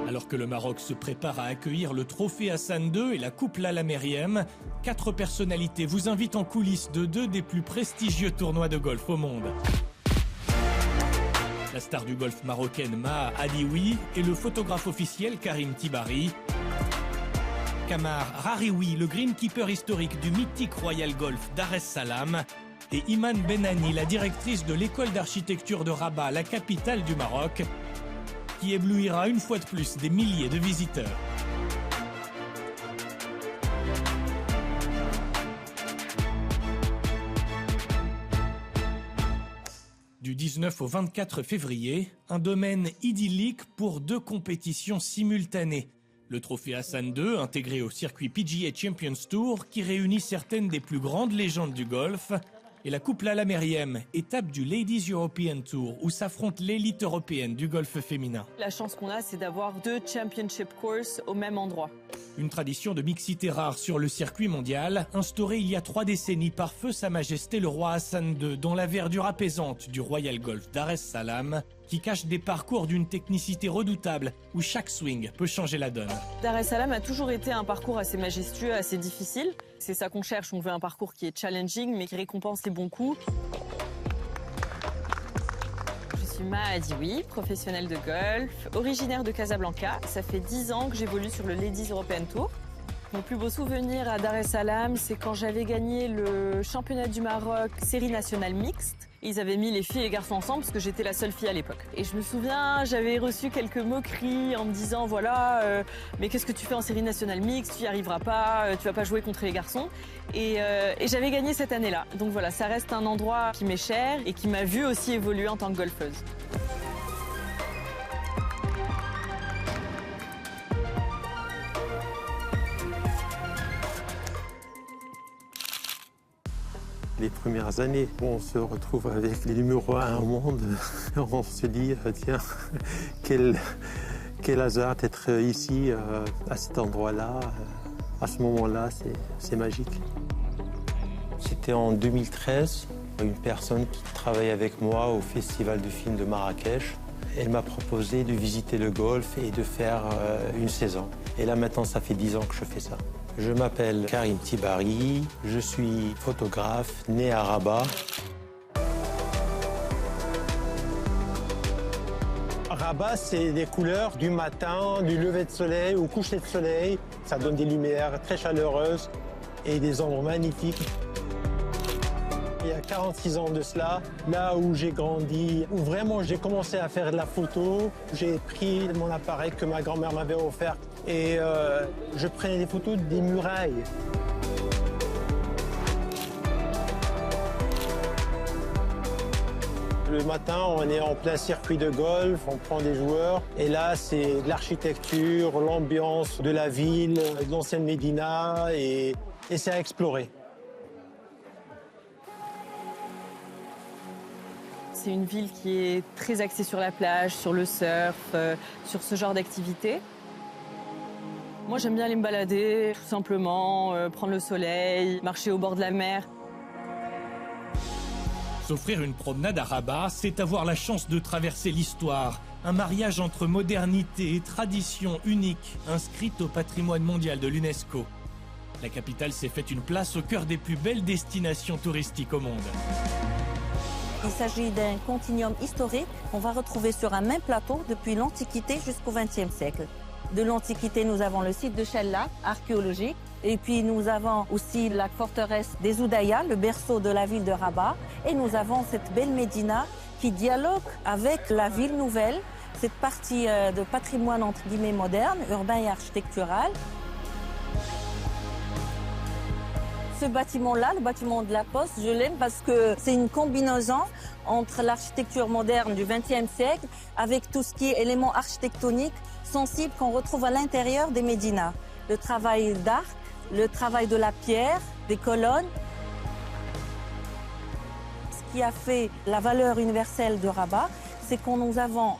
Alors que le Maroc se prépare à accueillir le trophée Hassan II et la Coupe Lalla Meriem, 4 personnalités vous invitent en coulisses de 2 des plus prestigieux tournois de golf au monde. La star du golf marocaine Maha Adioui et le photographe officiel Karim Tibari. Kamar Rarioui, le greenkeeper historique du mythique Royal Golf Dar es Salaam. Et Iman Benani, la directrice de l'école d'architecture de Rabat, la capitale du Maroc, qui éblouira une fois de plus des milliers de visiteurs. Du 19 au 24 février, un domaine idyllique pour 2 compétitions simultanées. Le trophée Hassan II, intégré au circuit PGA Champions Tour, qui réunit certaines des plus grandes légendes du golf, et la Coupe Lalla Meriem, étape du Ladies European Tour, où s'affronte l'élite européenne du golf féminin. La chance qu'on a, c'est d'avoir 2 championship courses au même endroit. Une tradition de mixité rare sur le circuit mondial, instaurée il y a 3 décennies par feu Sa Majesté le roi Hassan II, dans la verdure apaisante du Royal Golf Dar es Salaam, qui cache des parcours d'une technicité redoutable, où chaque swing peut changer la donne. Dar es Salaam a toujours été un parcours assez majestueux, assez difficile. C'est ça qu'on cherche, on veut un parcours qui est challenging, mais qui récompense les bons coups. Je suis Maha Adioui, professionnelle de golf, originaire de Casablanca. Ça fait 10 ans que j'évolue sur le Ladies European Tour. Mon plus beau souvenir à Dar es Salaam, c'est quand j'avais gagné le championnat du Maroc série nationale mixte. Ils avaient mis les filles et les garçons ensemble parce que j'étais la seule fille à l'époque. Et je me souviens, j'avais reçu quelques moqueries en me disant voilà, mais qu'est-ce que tu fais en série nationale mixte, tu n'y arriveras pas, tu vas pas jouer contre les garçons. Et j'avais gagné cette année-là. Donc voilà, ça reste un endroit qui m'est cher et qui m'a vu aussi évoluer en tant que golfeuse. Les premières années, on se retrouve avec les numéros 1 au monde. On se dit, tiens, quel hasard d'être ici, à cet endroit-là. À ce moment-là, c'est magique. C'était en 2013, une personne qui travaille avec moi au Festival du film de Marrakech. Elle m'a proposé de visiter le golf et de faire une saison. Et là, maintenant, ça fait 10 ans que je fais ça. Je m'appelle Karim Tibari, je suis photographe, né à Rabat. Rabat, c'est des couleurs du matin, du lever de soleil au coucher de soleil. Ça donne des lumières très chaleureuses et des ombres magnifiques. Il y a 46 ans de cela, là où j'ai grandi, où vraiment j'ai commencé à faire de la photo, j'ai pris mon appareil que ma grand-mère m'avait offert et je prenais des photos des murailles. Le matin, on est en plein circuit de golf, on prend des joueurs et là, c'est l'architecture, l'ambiance de la ville, l'ancienne Médina et c'est à explorer. C'est une ville qui est très axée sur la plage, sur le surf, sur ce genre d'activité. Moi, j'aime bien aller me balader, tout simplement, prendre le soleil, marcher au bord de la mer. S'offrir une promenade à Rabat, c'est avoir la chance de traverser l'histoire. Un mariage entre modernité et tradition unique, inscrite au patrimoine mondial de l'UNESCO. La capitale s'est faite une place au cœur des plus belles destinations touristiques au monde. Il s'agit d'un continuum historique qu'on va retrouver sur un même plateau depuis l'Antiquité jusqu'au XXe siècle. De l'Antiquité, nous avons le site de Chella, archéologique, et puis nous avons aussi la forteresse des Oudaya, le berceau de la ville de Rabat, et nous avons cette belle Médina qui dialogue avec la ville nouvelle, cette partie de patrimoine entre guillemets moderne, urbain et architectural. Ce bâtiment-là, le bâtiment de la Poste, je l'aime parce que c'est une combinaison entre l'architecture moderne du XXe siècle avec tout ce qui est éléments architectoniques sensibles qu'on retrouve à l'intérieur des médinas. Le travail d'arc, le travail de la pierre, des colonnes. Ce qui a fait la valeur universelle de Rabat, c'est que nous avons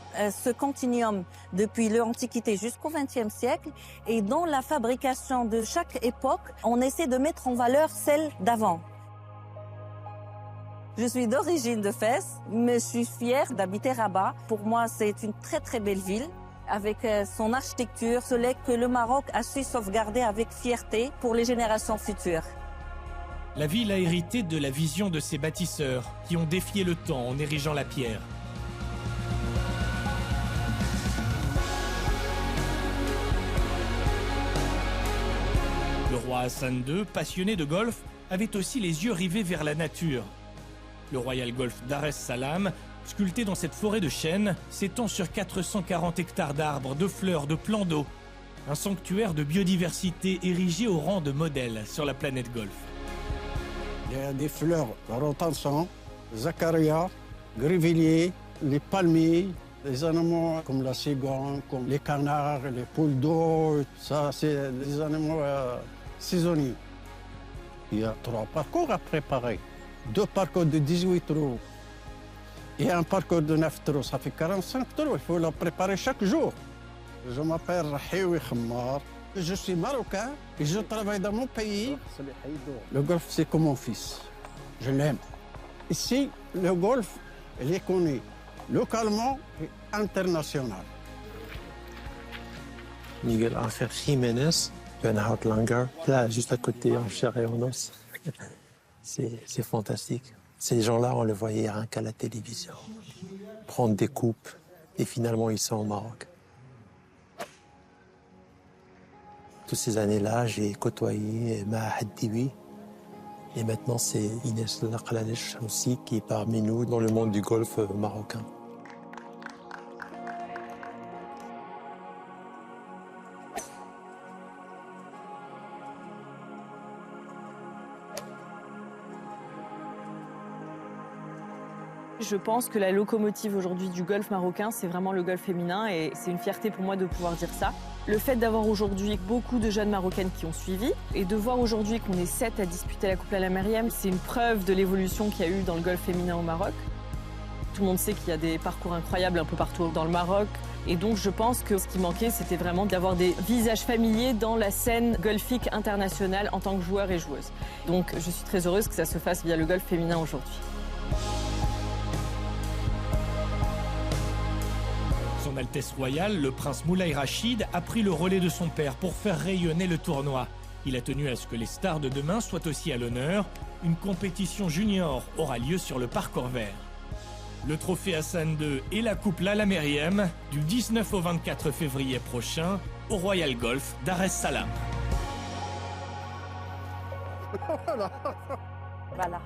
ce continuum depuis l'Antiquité jusqu'au XXe siècle et dans la fabrication de chaque époque, on essaie de mettre en valeur celle d'avant. Je suis d'origine de Fès, mais je suis fière d'habiter Rabat. Pour moi, c'est une très très belle ville avec son architecture, ce legs que le Maroc a su sauvegarder avec fierté pour les générations futures. La ville a hérité de la vision de ses bâtisseurs qui ont défié le temps en érigeant la pierre. Le roi Hassan II, passionné de golf, avait aussi les yeux rivés vers la nature. Le Royal Golf Dar es Salaam, sculpté dans cette forêt de chênes, s'étend sur 440 hectares d'arbres, de fleurs, de plans d'eau. Un sanctuaire de biodiversité érigé au rang de modèle sur la planète golf. Il y a des fleurs rotansans, zacharia, grivilier, les palmiers, les animaux comme la cigogne, comme les canards, les poules d'eau. Ça, c'est des animaux saisonniers. Il y a 3 parcours à préparer. 2 parcours de 18 trous et un parcours de 9 trous. Ça fait 45 trous. Il faut le préparer chaque jour. Je m'appelle Rahiwi Khammar. Je suis marocain et je travaille dans mon pays. Le golf, c'est comme mon fils. Je l'aime. Ici, le golf, il est connu localement et international. Miguel Ángel Jiménez, Bernhard Langer, là, juste à côté, en chair et en os. C'est fantastique. Ces gens-là, on les voyait rien qu'à la télévision. Prendre des coupes, et finalement, ils sont au Maroc. Toutes ces années-là, j'ai côtoyé Maha Haddiwi. Et maintenant, c'est Inès Laqlalech aussi qui est parmi nous dans le monde du golf marocain. Je pense que la locomotive aujourd'hui du golf marocain, c'est vraiment le golf féminin et c'est une fierté pour moi de pouvoir dire ça. Le fait d'avoir aujourd'hui beaucoup de jeunes marocaines qui ont suivi et de voir aujourd'hui qu'on est 7 à disputer la Coupe Lalla Meriem, c'est une preuve de l'évolution qu'il y a eu dans le golf féminin au Maroc. Tout le monde sait qu'il y a des parcours incroyables un peu partout dans le Maroc. Et donc je pense que ce qui manquait, c'était vraiment d'avoir des visages familiers dans la scène golfique internationale en tant que joueur et joueuse. Donc je suis très heureuse que ça se fasse via le golf féminin aujourd'hui. Son Altesse royale, le prince Moulay Rachid, a pris le relais de son père pour faire rayonner le tournoi. Il a tenu à ce que les stars de demain soient aussi à l'honneur. Une compétition junior aura lieu sur le parcours vert. Le trophée Hassan II et la Coupe Lalla Meriem du 19 au 24 février prochain au Royal Golf Dar es Salaam. Voilà.